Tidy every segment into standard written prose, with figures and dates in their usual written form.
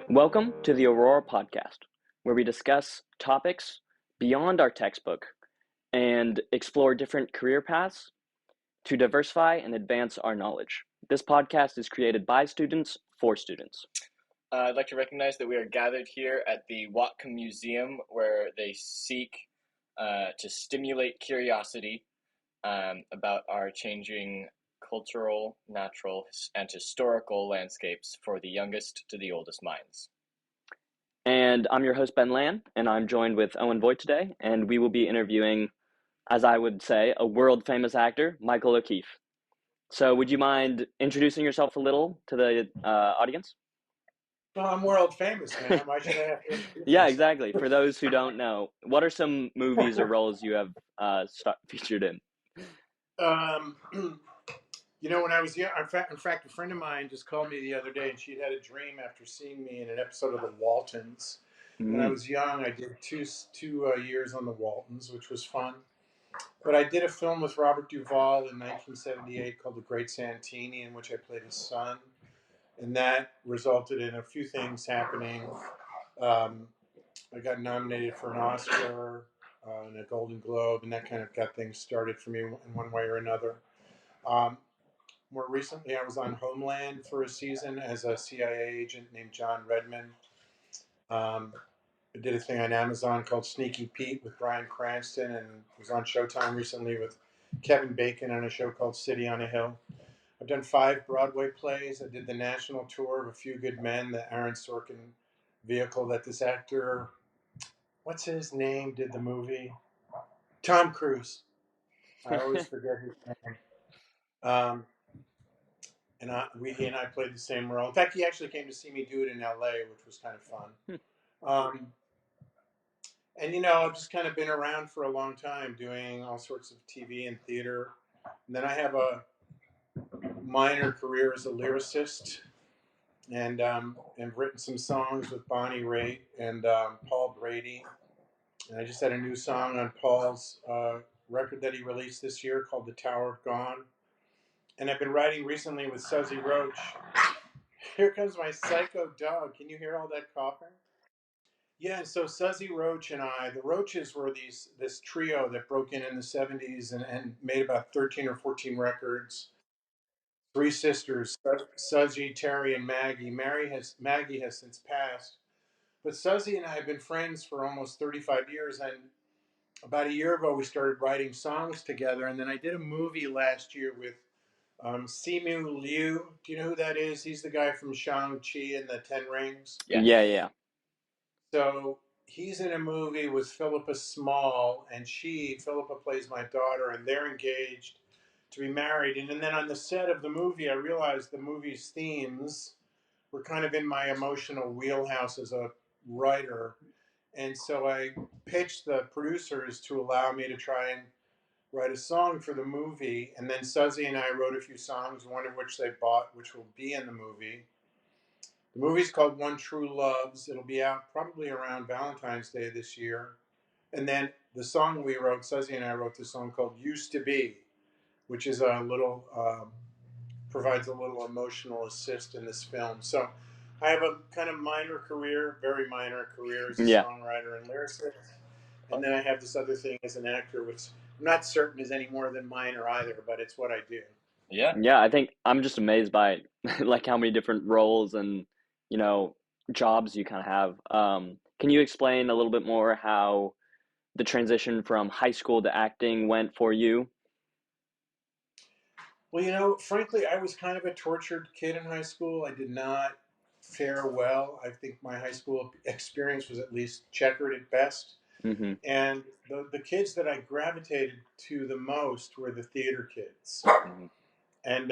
Welcome to the Aurora Podcast, where we discuss topics beyond our textbook and explore different career paths to diversify and advance our knowledge. This podcast is created by students for students. I'd like to recognize that we are gathered here at the Whatcom Museum, where they seek to stimulate curiosity about our changing cultural, natural, and historical landscapes for the youngest to the oldest minds. And I'm your host, Ben Lan, and I'm joined with Owen today, and we will be interviewing, as I would say, a world-famous actor, Michael O'Keefe. So would you mind introducing yourself a little to the audience? Well, I'm world famous, man. Why should I have to introduce Yeah, myself? exactly. For those who don't know, what are some movies or roles you have featured in? When I was young, in fact, a friend of mine just called me the other day, and she'd had a dream after seeing me in an episode of The Waltons. When I was young, I did two years on The Waltons, which was fun. But I did a film with Robert Duvall in 1978 called The Great Santini, in which I played his son. And that resulted in a few things happening. I got nominated for an Oscar and a Golden Globe, and that kind of got things started for me in one way or another. More recently, I was on Homeland for a season as a CIA agent named John Redmond. I did a thing on Amazon called Sneaky Pete with Bryan Cranston, and was on Showtime recently with Kevin Bacon on a show called City on a Hill. I've done 5 Broadway plays. I did the national tour of A Few Good Men, the Aaron Sorkin vehicle that this actor, what's his name, did the movie? Tom Cruise. I always forget his name. He and I played the same role. In fact, he actually came to see me do it in LA, which was kind of fun. I've just kind of been around for a long time doing all sorts of TV and theater. And then I have a minor career as a lyricist, and written some songs with Bonnie Raitt and Paul Brady. And I just had a new song on Paul's record that he released this year called The Tower of Gone. And I've been writing recently with Suzy Roach. Here comes my psycho dog. Can you hear all that coughing? Yeah, so Suzy Roach and the Roaches were this trio that broke in the 70s and made about 13 or 14 records. 3 sisters, Suzy, Terry, and Maggie. Maggie has since passed. But Suzy and I have been friends for almost 35 years, and about a year ago we started writing songs together, and then I did a movie last year with Simu Liu. Do you know who that is? He's the guy from Shang-Chi and the Ten Rings. Yeah. So he's in a movie with Philippa Small, and Philippa plays my daughter, and they're engaged to be married. And then on the set of the movie, I realized the movie's themes were kind of in my emotional wheelhouse as a writer. And so I pitched the producers to allow me to try and write a song for the movie. And then Suzy and I wrote a few songs, one of which they bought, which will be in the movie. The movie's called One True Loves. It'll be out probably around Valentine's Day this year. And then the song we wrote, Suzy and I wrote this song called Used to Be, which is a little, provides a little emotional assist in this film. So I have a kind of minor career, very minor career as a songwriter and lyricist. And then I have this other thing as an actor, which I'm not certain is any more than minor either, but it's what I do. Yeah, I think I'm just amazed by like how many different roles and jobs you kind of have. Can you explain a little bit more how the transition from high school to acting went for you? Well, frankly, I was kind of a tortured kid in high school. I did not fare well. I think my high school experience was at least checkered at best. Mm-hmm. And the kids that I gravitated to the most were the theater kids. Mm-hmm. And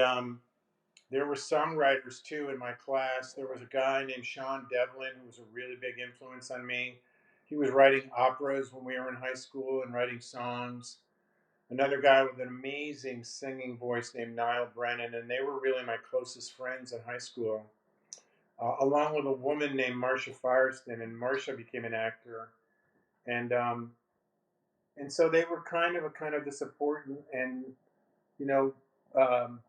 there were songwriters too in my class. There was a guy named Sean Devlin who was a really big influence on me. He was writing operas when we were in high school and writing songs. Another guy with an amazing singing voice named Niall Brennan, and they were really my closest friends in high school, along with a woman named Marcia Firestone, and Marcia became an actor. And so they were kind of the support, and um,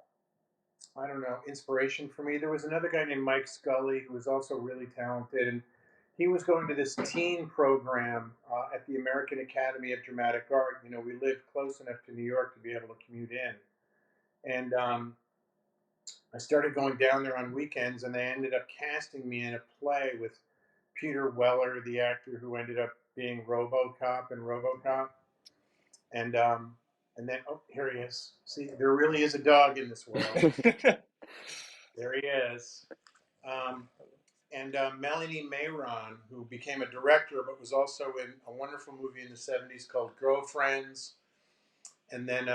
I don't know, inspiration for me. There was another guy named Mike Scully who was also really talented, and he was going to this teen program at the American Academy of Dramatic Art. You know, we lived close enough to New York to be able to commute in, and I started going down there on weekends, and they ended up casting me in a play with Peter Weller, the actor who ended up being RoboCop and RoboCop, and and then oh, here he is. See, there really is a dog in this world. There he is. Um, and Melanie Mayron, who became a director but was also in a wonderful movie in the 70s called Girlfriends, and then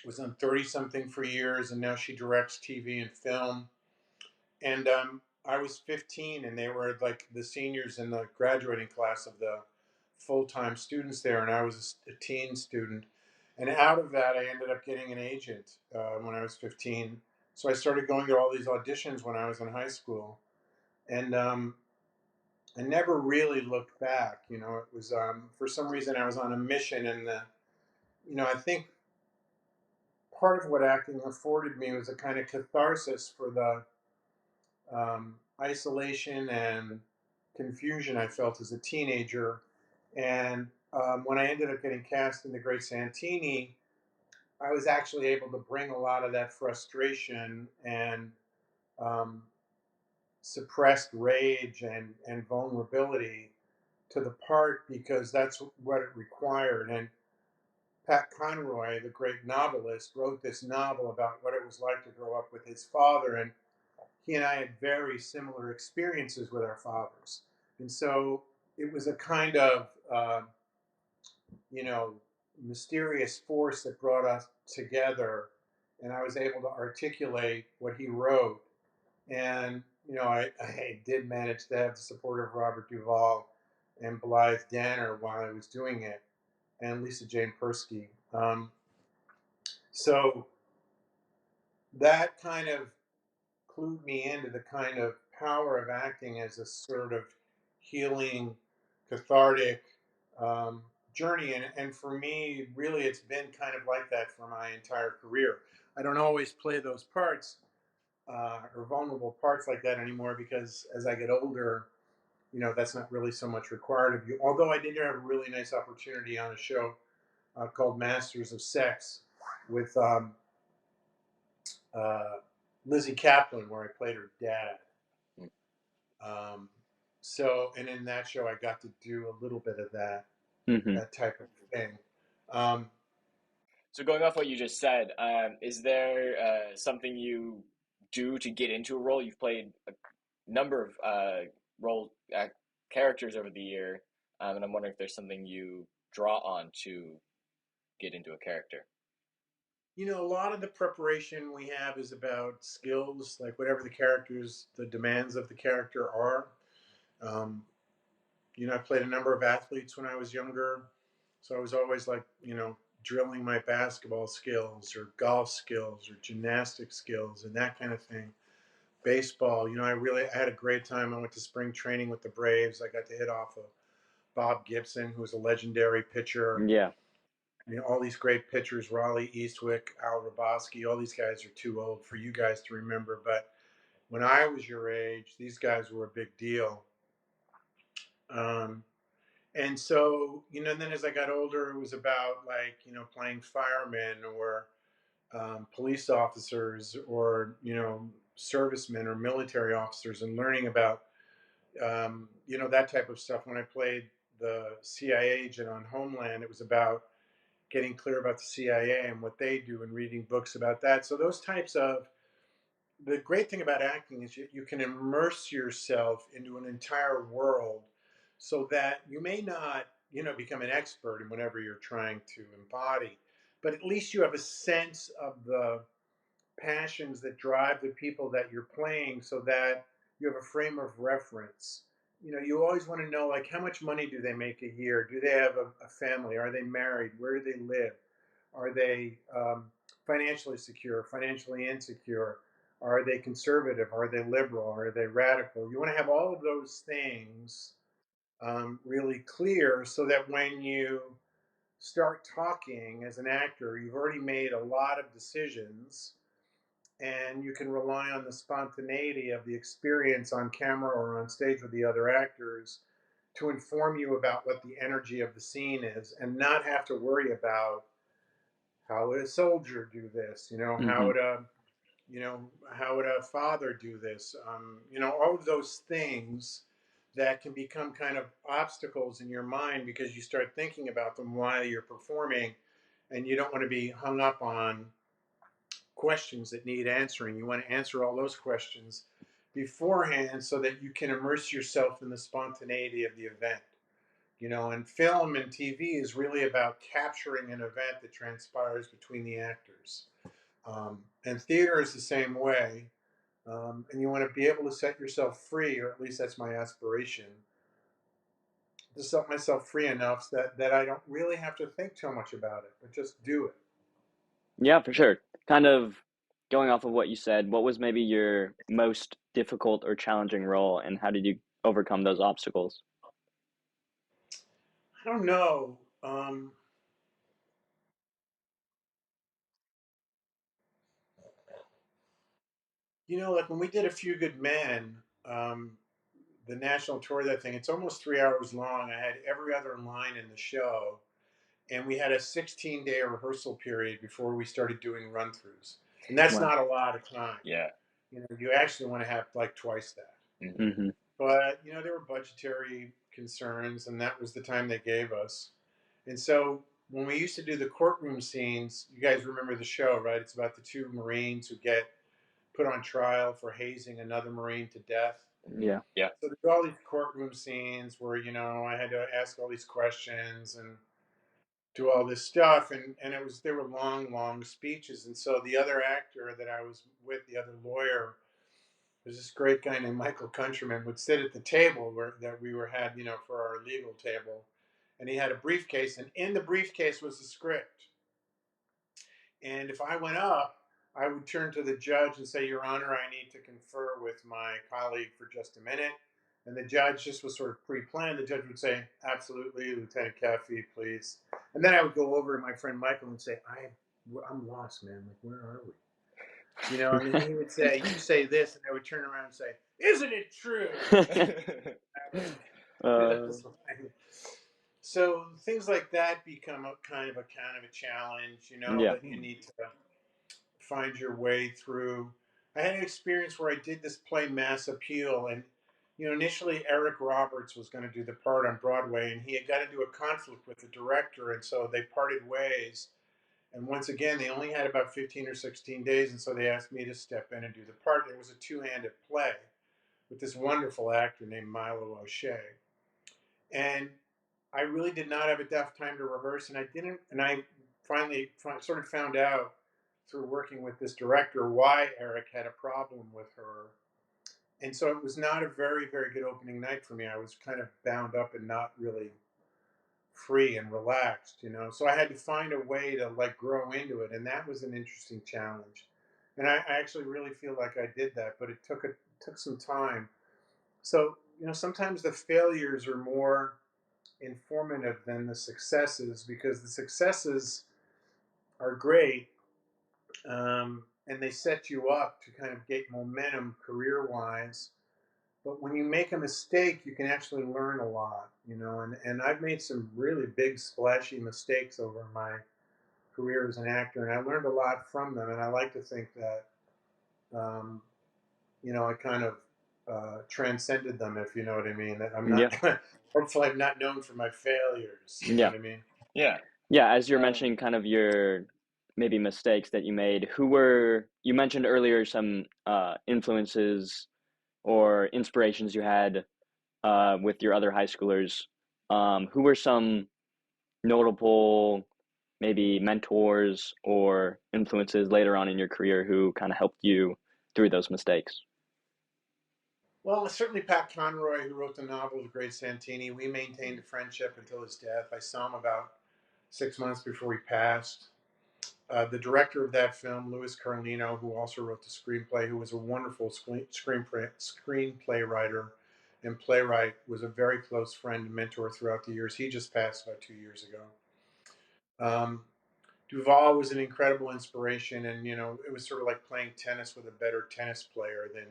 was on 30 something for years, and now she directs TV and film. And I was 15, and they were like the seniors in the graduating class of the full time students there, and I was a teen student. And out of that, I ended up getting an agent when I was 15. So I started going to all these auditions when I was in high school, and I never really looked back. You know, it was for some reason I was on a mission, and I think part of what acting afforded me was a kind of catharsis for the isolation and confusion I felt as a teenager. And when I ended up getting cast in The Great Santini, I was actually able to bring a lot of that frustration and um, suppressed rage and vulnerability to the part because that's what it required. And Pat Conroy, the great novelist, wrote this novel about what it was like to grow up with his father. And he and I had very similar experiences with our fathers. And so it was a kind of, you know, mysterious force that brought us together. And I was able to articulate what he wrote. And, I did manage to have the support of Robert Duvall and Blythe Danner while I was doing it, and Lisa Jane Persky. So that kind of clued me into the kind of power of acting as a sort of healing, cathartic journey. And for me, really, it's been kind of like that for my entire career. I don't always play those parts or vulnerable parts like that anymore because as I get older, that's not really so much required of you. Although I did have a really nice opportunity on a show called Masters of Sex with uh, Lizzie Kaplan, where I played her dad. Um, and in that show, I got to do a little bit of that, that type of thing. So going off what you just said, is there something you do to get into a role? You've played a number of role characters over the year, and I'm wondering if there's something you draw on to get into a character. A lot of the preparation we have is about skills, like whatever the demands of the character are. Um, I played a number of athletes when I was younger, so I was always like, drilling my basketball skills or golf skills or gymnastic skills and that kind of thing. Baseball, I had a great time. I went to spring training with the Braves. I got to hit off of Bob Gibson, who was a legendary pitcher. Yeah. All these great pitchers, Raleigh Eastwick, Al Raboski, all these guys are too old for you guys to remember. But when I was your age, these guys were a big deal. Um, and so, then as I got older, it was about like, playing firemen or police officers or, servicemen or military officers and learning about, that type of stuff. When I played the CIA agent on Homeland, it was about getting clear about the CIA and what they do and reading books about that. So those types of the great thing about acting is you can immerse yourself into an entire world so that you may not, become an expert in whatever you're trying to embody, but at least you have a sense of the passions that drive the people that you're playing so that you have a frame of reference. You always want to know, like, how much money do they make a year? Do they have a family? Are they married? Where do they live? Are they financially secure, financially insecure? Are they conservative? Are they liberal? Are they radical? You want to have all of those things really clear so that when you start talking as an actor, you've already made a lot of decisions and you can rely on the spontaneity of the experience on camera or on stage with the other actors to inform you about what the energy of the scene is, and not have to worry about how would a soldier do this, how Mm-hmm. would a father do this, all of those things that can become kind of obstacles in your mind because you start thinking about them while you're performing, and you don't want to be hung up on questions that need answering. You want to answer all those questions beforehand so that you can immerse yourself in the spontaneity of the event. And film and TV is really about capturing an event that transpires between the actors. And theater is the same way. And you want to be able to set yourself free, or at least that's my aspiration, to set myself free enough that I don't really have to think too much about it, but just do it. Yeah, for sure. Kind of going off of what you said, what was maybe your most difficult or challenging role, and how did you overcome those obstacles? I don't know. Like when we did A Few Good Men, the national tour of that thing, it's almost 3 hours long. I had every other line in the show, and we had a 16-day rehearsal period before we started doing run throughs. And that's Wow. not a lot of time. Yeah. You actually want to have like twice that. Mm-hmm. Mm-hmm. But, there were budgetary concerns, and that was the time they gave us. And so when we used to do the courtroom scenes, you guys remember the show, right? It's about the two Marines who get put on trial for hazing another Marine to death. Mm-hmm. Yeah. Yeah. So there's all these courtroom scenes where, I had to ask all these questions and do all this stuff. And they were long, long speeches. And so the other actor that I was with, the other lawyer, was this great guy named Michael Countryman, would sit at the table that we had, for our legal table. And he had a briefcase, and in the briefcase was the script. And if I went up, I would turn to the judge and say, Your Honor, I need to confer with my colleague for just a minute. And the judge just was sort of pre-planned. The judge would say, Absolutely, Lieutenant Caffey, please. And then I would go over to my friend Michael and say, I'm lost, man. Like, where are we? And then he would say, You say this. And I would turn around and say, Isn't it true? uh, So things like that become a kind of a challenge, yeah. that you need to find your way through. I had an experience where I did this play Mass Appeal, and initially Eric Roberts was going to do the part on Broadway, and he had got into a conflict with the director, and so they parted ways. And once again, they only had about 15 or 16 days, and so they asked me to step in and do the part. It was a two-handed play with this wonderful actor named Milo O'Shea, and I really did not have enough time to rehearse, and I didn't. And I finally sort of found out through working with this director why Eric had a problem with her. And so it was not a very, very good opening night for me. I was kind of bound up and not really free and relaxed, So I had to find a way to like grow into it, and that was an interesting challenge. And I actually really feel like I did that, but it took some time. So sometimes the failures are more informative than the successes, because the successes are great, and they set you up to kind of get momentum career wise. But when you make a mistake, you can actually learn a lot, and I've made some really big splashy mistakes over my career as an actor, and I learned a lot from them. And I like to think that, um, I kind of transcended them, if you know what I mean. That I'm Yeah. not, hopefully, I'm not known for my failures. You know Yeah. what I mean? Yeah. Yeah. As you're Um, mentioning kind of your maybe mistakes that you made, you mentioned earlier some influences or inspirations you had with your other high schoolers. Who were some notable maybe mentors or influences later on in your career who kind of helped you through those mistakes? Well, certainly Pat Conroy, who wrote the novel The Great Santini. We maintained a friendship until his death. I saw him about 6 months before he passed. The director of that film, Louis Carlino, who also wrote the screenplay, who was a wonderful screenplay writer and playwright, was a very close friend and mentor throughout the years. He just passed about 2 years ago. Um, Duvall was an incredible inspiration, and it was sort of like playing tennis with a better tennis player than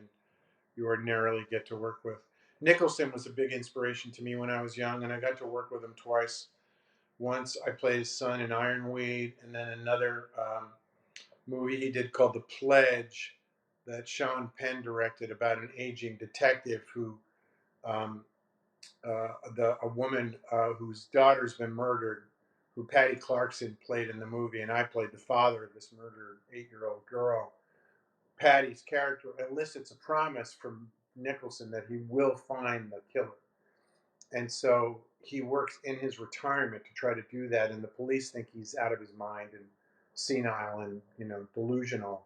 you ordinarily get to work with. Nicholson was a big inspiration to me when I was young, and I got to work with him twice. Once I played his son in Ironweed, and then another movie he did called The Pledge that Sean Penn directed about an aging detective who um, a woman whose daughter's been murdered, who Patty Clarkson played in the movie, and I played the father of this murdered 8-year-old girl. Patty's character elicits a promise from Nicholson that he will find the killer. And so he works in his retirement to try to do that, and the police think he's out of his mind and senile and delusional.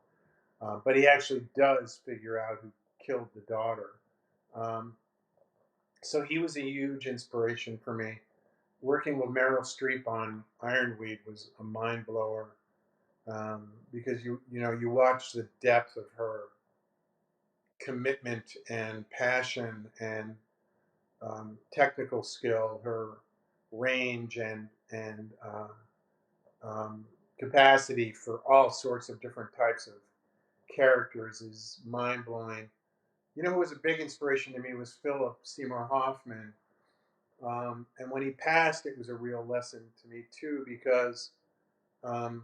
But he actually does figure out who killed the daughter. Um, so he was a huge inspiration for me. Working with Meryl Streep on Ironweed was a mind blower, because you watch the depth of her commitment and passion and technical skill, her range and capacity for all sorts of different types of characters is mind blowing. Who was a big inspiration to me was Philip Seymour Hoffman. And when he passed, it was a real lesson to me too, because um,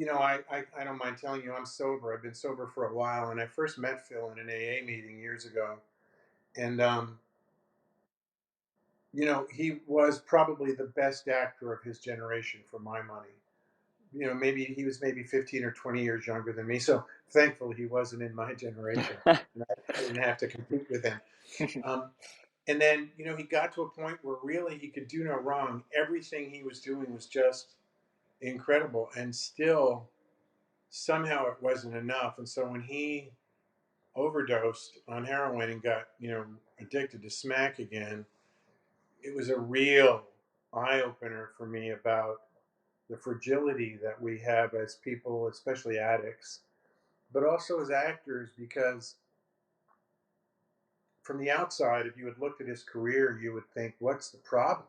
I don't mind telling you I'm sober. I've been sober for a while, and I first met Phil in an AA meeting years ago, and he was probably the best actor of his generation for my money. Maybe he was maybe 15 or 20 years younger than me, so thankfully he wasn't in my generation, and I didn't have to compete with him. And then, he got to a point where really he could do no wrong. Everything he was doing was just incredible, and still somehow it wasn't enough. And so when he overdosed on heroin and got, addicted to smack again, it was a real eye opener for me about the fragility that we have as people, especially addicts, but also as actors, because from the outside, if you had looked at his career, you would think, what's the problem?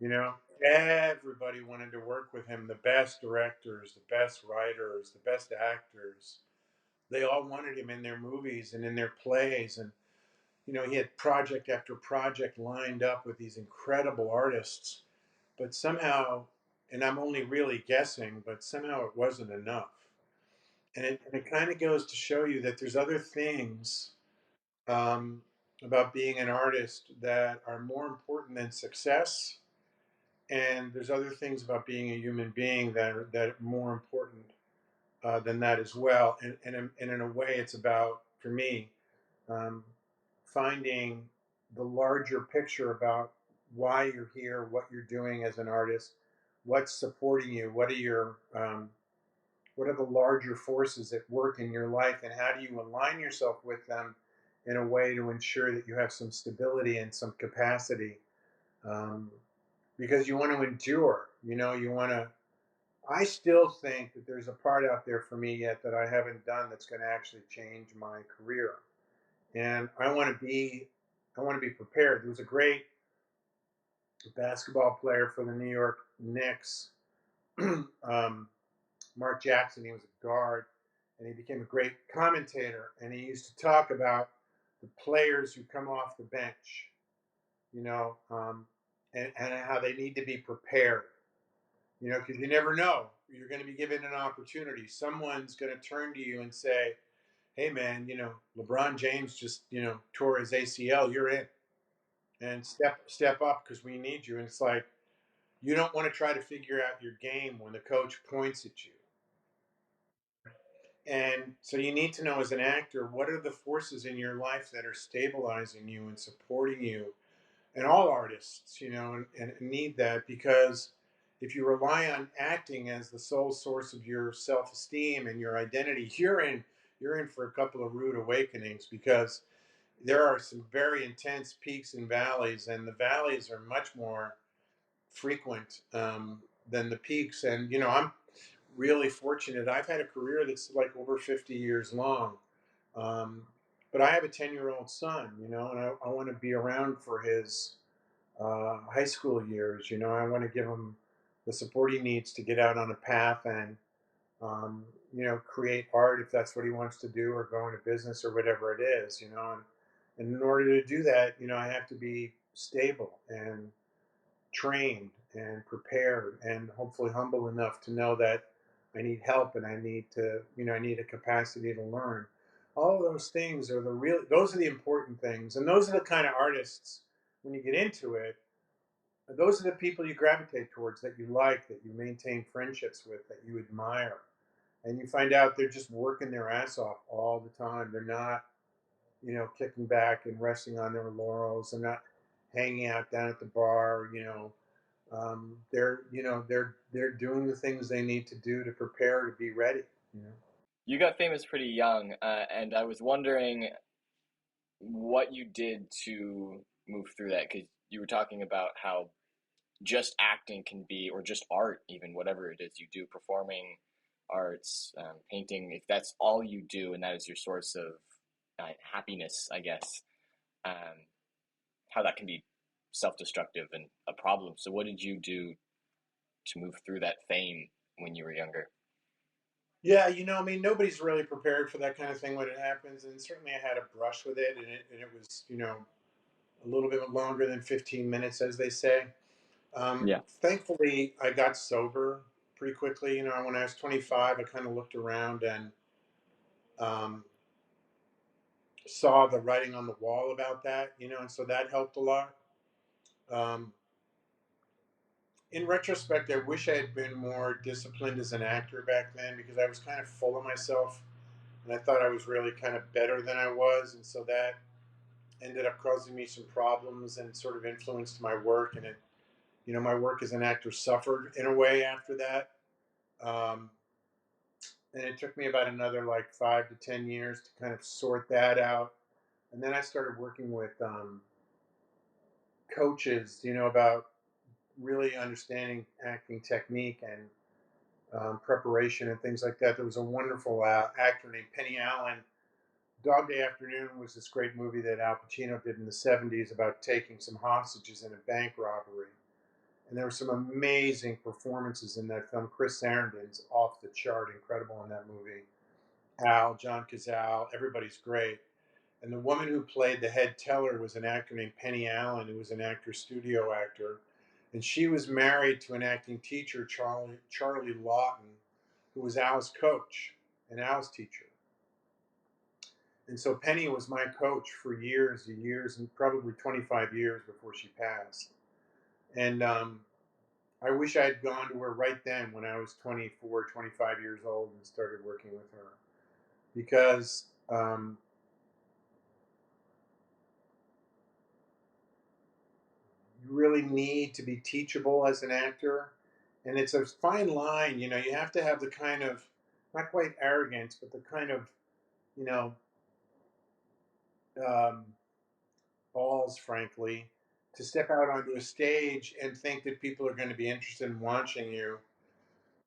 You know, everybody wanted to work with him, the best directors, the best writers, the best actors. They all wanted him in their movies and in their plays. And, he had project after project lined up with these incredible artists. But somehow, and I'm only really guessing, but somehow it wasn't enough. And it kind of goes to show you that there's other things um, about being an artist that are more important than success, and there's other things about being a human being that are more important than that as well. And in a way, it's about, for me, um, finding the larger picture about why you're here, what you're doing as an artist, what's supporting you, what are the larger forces at work in your life, and how do you align yourself with them in a way to ensure that you have some stability and some capacity, um, because you want to endure. You want to. I still think that there's a part out there for me yet that I haven't done that's going to actually change my career, and I want to be prepared. There was a great basketball player for the New York Knicks, um, Mark Jackson. He was a guard, and he became a great commentator. And he used to talk about the players who come off the bench, you know, um, and how they need to be prepared, because you never know. You're going to be given an opportunity. Someone's going to turn to you and say, "Hey, man, LeBron James just, tore his ACL. You're in, and step up because we need you." And it's like you don't want to try to figure out your game when the coach points at you. And so you need to know, as an actor, what are the forces in your life that are stabilizing you and supporting you. And all artists, and need that, because if you rely on acting as the sole source of your self-esteem and your identity, you're in for a couple of rude awakenings, because there are some very intense peaks and valleys, and the valleys are much more frequent than the peaks. And I'm really fortunate. I've had a career that's like over 50 years long. Um, but I have a 10-year-old son, and I want to be around for his high school years. I want to give him the support he needs to get out on a path and create art if that's what he wants to do, or go into business or whatever it is. And in order to do that, I have to be stable and trained and prepared and hopefully humble enough to know that I need help and I need a capacity to learn. All of those things are those are the important things. And those are the kind of artists, when you get into it, those are the people you gravitate towards, that you like, that you maintain friendships with, that you admire. And you find out they're just working their ass off all the time. They're not, kicking back and resting on their laurels. They're not hanging out down at the bar. They're doing the things they need to do to prepare to be ready. You got famous pretty young, and I was wondering what you did to move through that, because you were talking about how just acting can be, or just art, even whatever it is you do, performing arts, painting, if that's all you do and that is your source of happiness, I guess, how that can be self-destructive and a problem. So what did you do to move through that fame when you were younger? Yeah, I mean, nobody's really prepared for that kind of thing when it happens, and certainly I had a brush with it, and it was, a little bit longer than 15 minutes, as they say. Yeah. Thankfully, I got sober pretty quickly. When I was 25, I kind of looked around and um, saw the writing on the wall about that, and so that helped a lot. Um, in retrospect, I wish I had been more disciplined as an actor back then, because I was kind of full of myself and I thought I was really kind of better than I was. And so that ended up causing me some problems and sort of influenced my work. And my work as an actor suffered in a way after that. Um, and it took me about another like 5 to 10 years to kind of sort that out. And then I started working with coaches, about really understanding acting technique and preparation and things like that. There was a wonderful actor named Penny Allen. Dog Day Afternoon was this great movie that Al Pacino did in the 70s about taking some hostages in a bank robbery. And there were some amazing performances in that film. Chris Sarandon's off the chart, incredible in that movie. Al, John Cazale, everybody's great. And the woman who played the head teller was an actor named Penny Allen, who was an actor, studio actor. And she was married to an acting teacher, Charlie Lawton, who was Al's coach and Al's teacher. And so Penny was my coach for years and years, and probably 25 years before she passed. And I wish I had gone to her right then when I was 24, 25 years old and started working with her. Because you really need to be teachable as an actor. And it's a fine line, you have to have the kind of, not quite arrogance, but the kind of, you know, um, balls, frankly, to step out onto a stage and think that people are going to be interested in watching you.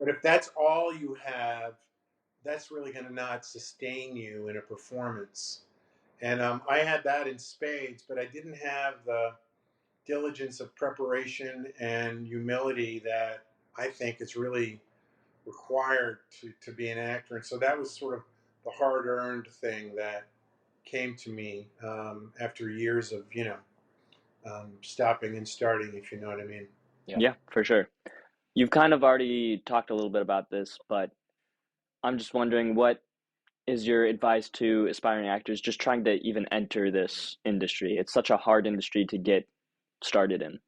But if that's all you have, that's really going to not sustain you in a performance. And I had that in spades, but I didn't have the diligence of preparation and humility that I think is really required to be an actor. And so that was sort of the hard earned thing that came to me after years of, stopping and starting, if you know what I mean. Yeah, for sure. You've kind of already talked a little bit about this, but I'm just wondering, what is your advice to aspiring actors just trying to even enter this industry? It's such a hard industry to get started in.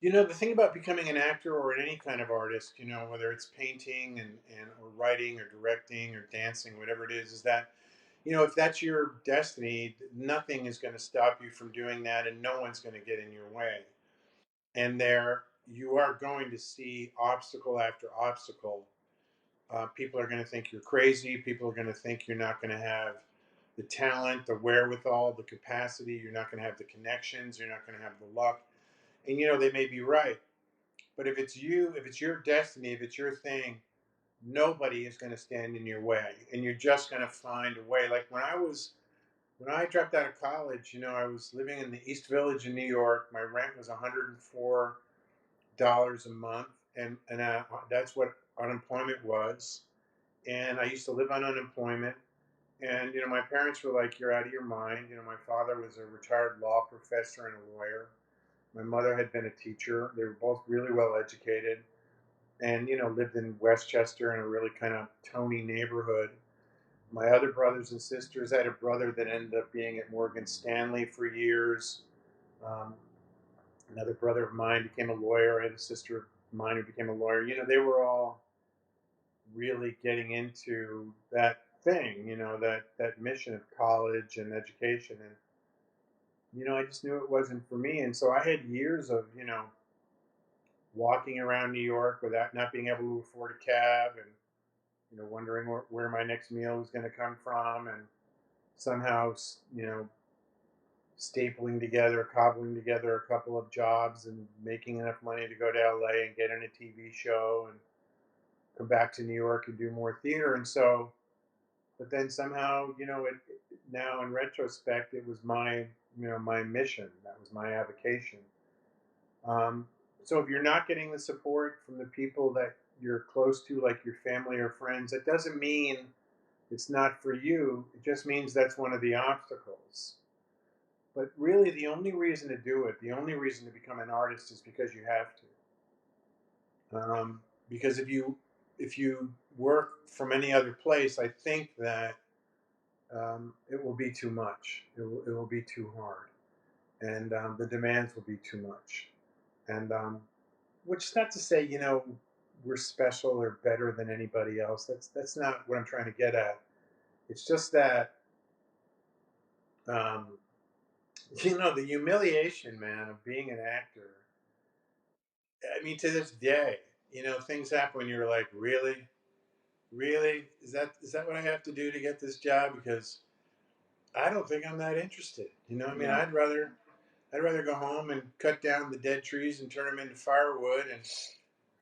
The thing about becoming an actor or any kind of artist, whether it's painting and or writing or directing or dancing, whatever it is that, if that's your destiny, nothing is going to stop you from doing that, and no one's going to get in your way. And there you are going to see obstacle after obstacle. People are going to think you're crazy. People are going to think you're not going to have the talent, the wherewithal, the capacity. You're not going to have the connections. You're not going to have the luck. And they may be right. But if it's you, if it's your destiny, if it's your thing, nobody is going to stand in your way, and you're just going to find a way. Like when I dropped out of college, I was living in the East Village in New York. My rent was $104 dollars a month, and that's what unemployment was. And I used to live on unemployment. And my parents were like, "You're out of your mind." My father was a retired law professor and a lawyer. My mother had been a teacher. They were both really well educated, and lived in Westchester in a really kind of Tony neighborhood. My other brothers and sisters, I had a brother that ended up being at Morgan Stanley for years. Um, Another brother of mine became a lawyer. I had a sister of mine who became a lawyer. They were all really getting into that thing, that mission of college and education. And, I just knew it wasn't for me. And so I had years of, walking around New York without not being able to afford a cab and, wondering where my next meal was going to come from, and somehow, stapling together, cobbling together a couple of jobs and making enough money to go to LA and get in a TV show and come back to New York and do more theater. And so, but then somehow, now in retrospect, it was my mission. That was my avocation. Um, so if you're not getting the support from the people that you're close to, like your family or friends, it doesn't mean it's not for you. It just means that's one of the obstacles. But really, the only reason to do it, the only reason to become an artist, is because you have to. Because if you work from any other place, I think that it will be too much. It will be too hard, and the demands will be too much. And which is not to say we're special or better than anybody else. That's not what I'm trying to get at. It's just that um, the humiliation, man, of being an actor. I mean, to this day, things happen when you're like, really, really, is that what I have to do to get this job? Because I don't think I'm that interested. I mean, Yeah. I'd rather go home and cut down the dead trees and turn them into firewood and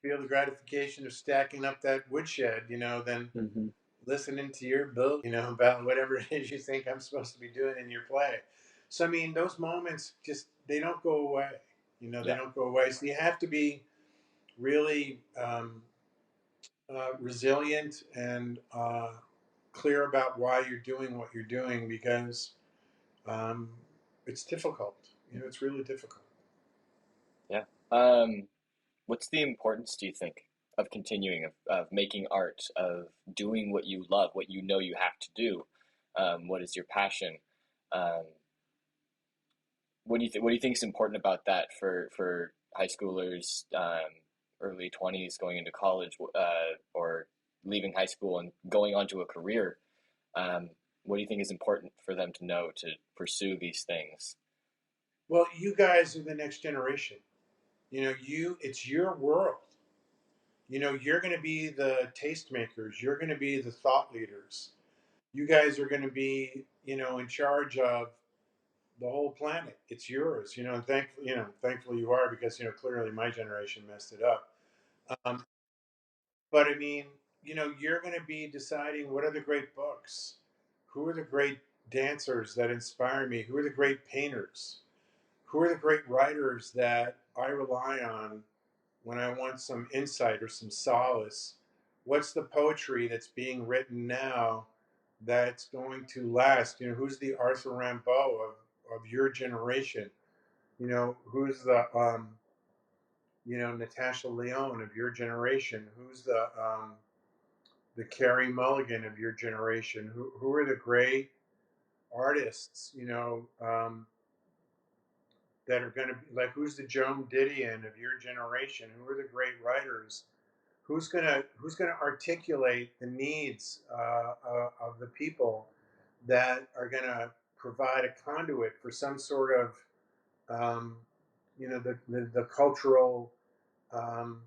feel the gratification of stacking up that woodshed, than Hmm. listening to your bill, about whatever it is you think I'm supposed to be doing in your play. So I mean, those moments just they don't go away. They Yeah. don't go away. So you have to be really resilient and clear about why you're doing what you're doing, because um, it's difficult. It's really difficult. Yeah. Um, what's the importance, do you think, of continuing, of making art, of doing what you love, what you know you have to do? What is your passion? Um, what do you think is important about that for high schoolers, early 20s going into college, or leaving high school and going on to a career? Um, what do you think is important for them to know to pursue these things? Well, you guys are the next generation. It's your world. You're going to be the tastemakers. You're going to be the thought leaders. You guys are going to be, in charge of the whole planet. It's yours. And thankfully you are, because clearly my generation messed it up. Um, but I mean, you're going to be deciding what are the great books, who are the great dancers that inspire me, who are the great painters, who are the great writers that I rely on when I want some insight or some solace. What's the poetry that's being written now that's going to last? Who's the Arthur Rimbaud of your generation? Who's the Natasha Lyonne of your generation? Who's the Carrie Mulligan of your generation? Who are the great artists, that are going to be like, who's the Joan Didion of your generation? Who are the great writers? Who's gonna articulate the needs of the people that are gonna provide a conduit for some sort of the cultural um,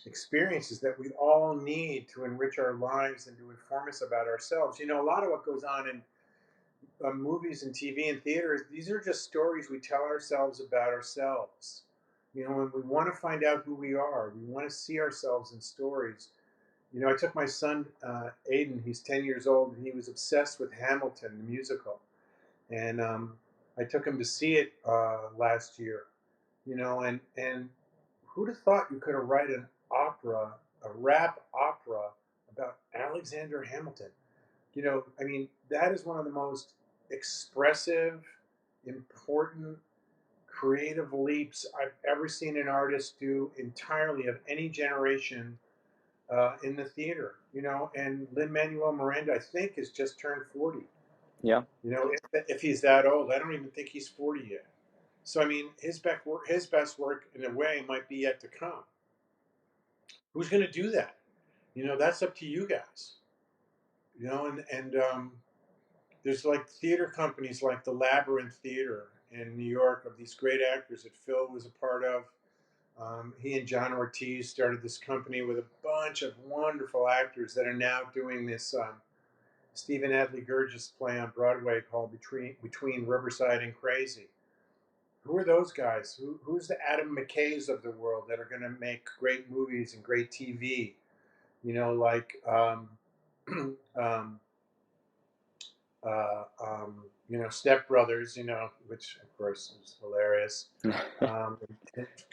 experiences that we all need to enrich our lives and to inform us about ourselves. A lot of what goes on in movies and TV and theaters, these are just stories we tell ourselves about ourselves. When we want to find out who we are, we want to see ourselves in stories. I took my son, Aiden, he's 10 years old, and he was obsessed with Hamilton, the musical. And I took him to see it last year, and who'd have thought you could have write an opera, a rap opera about Alexander Hamilton? You know, I mean, that is one of the most expressive, important, creative leaps I've ever seen an artist do entirely of any generation in the theater. You know, and Lin-Manuel Miranda, I think, has just turned 40. Yeah. You know, if he's that old, I don't even think he's 40 yet. So I mean, his best work, in a way, might be yet to come. Who's going to do that? You know, that's up to you guys. You know, and there's like theater companies like the Labyrinth Theater in New York of these great actors that Phil was a part of. He and John Ortiz started this company with a bunch of wonderful actors that are now doing this Stephen Adly Gurgis play on Broadway called Between Riverside and Crazy. Who are those guys? Who's the Adam McKays of the world that are going to make great movies and great TV? You know, like um, you know, Step Brothers, you know, which of course is hilarious. Um,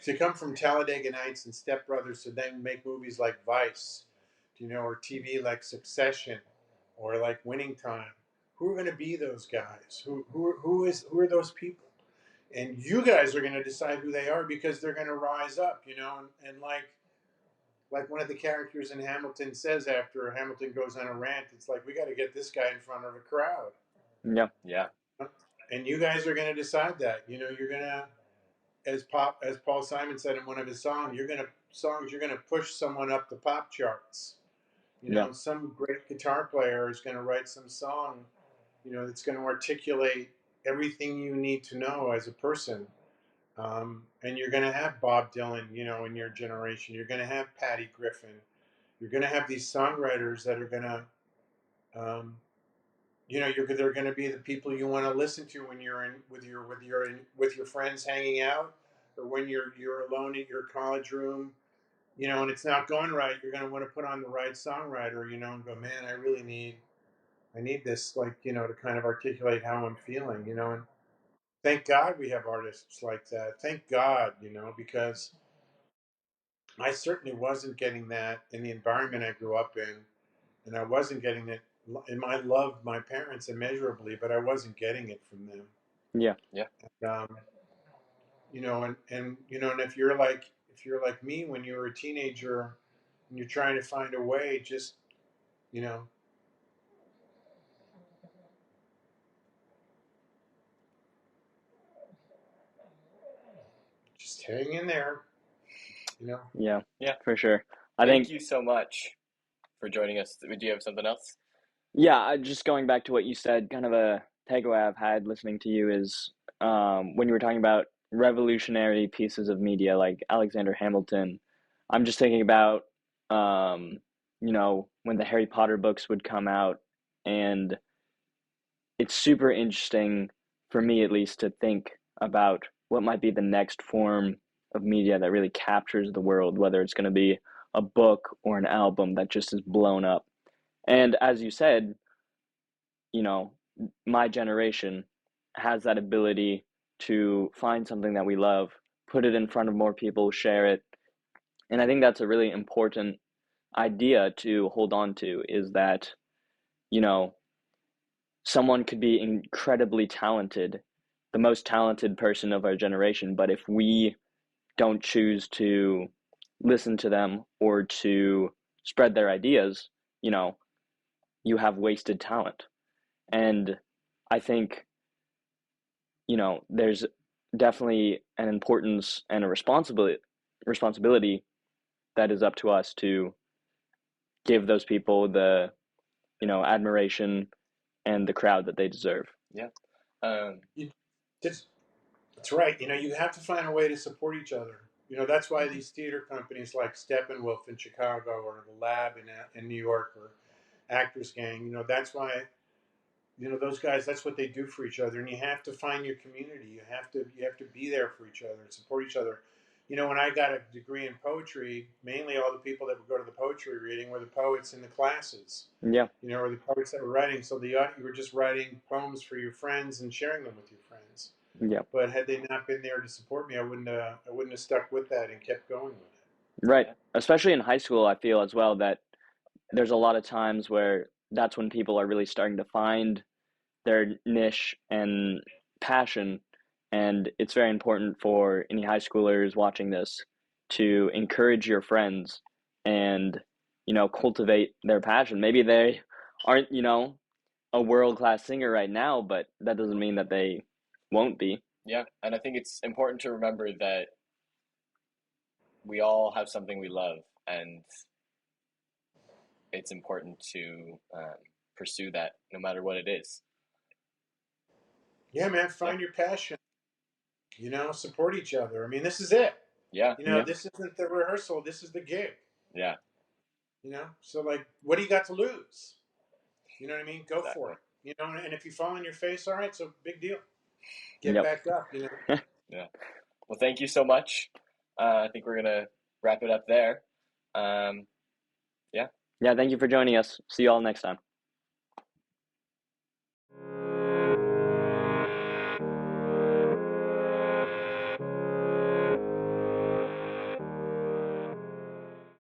to come from Talladega Nights and Step Brothers to then make movies like Vice, you know, or TV like Succession, or like Winning Time. Who are going to be those guys? Who are those people? And you guys are going to decide who they are because they're going to rise up, you know, and like one of the characters in Hamilton says after Hamilton goes on a rant, it's like we got to get this guy in front of a crowd. Yeah. Yeah. And you guys are going to decide that. You know, you're going to, as Paul Simon said in one of his songs, you're going to push someone up the pop charts. You Yeah. know, some great guitar player is going to write some song, you know, that's going to articulate everything you need to know as a person. And you're going to have Bob Dylan, you know, in your generation. You're going to have Patty Griffin. You're going to have these songwriters that are going to, um, you know, they're going to be the people you want to listen to when you're in with your friends hanging out, or when you're alone in your college room, you know, and it's not going right. You're going to want to put on the right songwriter, you know, and go, man, I need this, like, you know, to kind of articulate how I'm feeling, you know, and thank God we have artists like that. Thank God, you know, because I certainly wasn't getting that in the environment I grew up in, and I wasn't getting it. And I loved my parents immeasurably, but I wasn't getting it from them. Yeah. Yeah. Um, you know, and you know, and if you're like me when you were a teenager, and you're trying to find a way, just you know, just hang in there. You know. Yeah. Yeah. For sure. I Thank think, you so much for joining us. Do you have something else? yeah, just going back to what you said, kind of a takeaway I've had listening to you is when you were talking about revolutionary pieces of media like Alexander Hamilton, I'm just thinking about, um, you know, when the Harry Potter books would come out, and it's super interesting for me, at least, to think about what might be the next form of media that really captures the world, whether it's going to be a book or an album that just is blown up. And as you said, you know, my generation has that ability to find something that we love, put it in front of more people, share it. And I think that's a really important idea to hold on to, is that, you know, someone could be incredibly talented, the most talented person of our generation, but if we don't choose to listen to them or to spread their ideas, you know, you have wasted talent. And I think, you know, there's definitely an importance and a responsibility that is up to us to give those people the, you know, admiration and the crowd that they deserve. Yeah. You, that's right. You know, you have to find a way to support each other. You know, that's why these theater companies like Steppenwolf in Chicago or the Lab in New York or Actors Gang, you know, that's why, you know, those guys, that's what they do for each other. And you have to find your community. You have to be there for each other and support each other. You know, when I got a degree in poetry, mainly all the people that would go to the poetry reading were the poets in the classes, Yeah. you know, or the poets that were writing. So you were just writing poems for your friends and sharing them with your friends. Yeah. But had they not been there to support me, I wouldn't have stuck with that and kept going with it. Right. Especially in high school, I feel as well that there's a lot of times where that's when people are really starting to find their niche and passion. And it's very important for any high schoolers watching this to encourage your friends and, cultivate their passion. Maybe they aren't, a world-class singer right now, but that doesn't mean that they won't be. Yeah, and I think it's important to remember that we all have something we love, and it's important to pursue that no matter what it is. Yeah, man, Yeah, find your passion. Support each other. I mean, this is it. yeah, Yeah. This isn't the rehearsal. This is the gig. yeah, So like, what do you got to lose? You know what I mean? Go for exactly. it. And if you fall on your face, all right, so big deal. Get Yep. back up. Yeah. Well, thank you so much. I think we're gonna wrap it up there. Um, yeah. Yeah, thank you for joining us. See you all next time.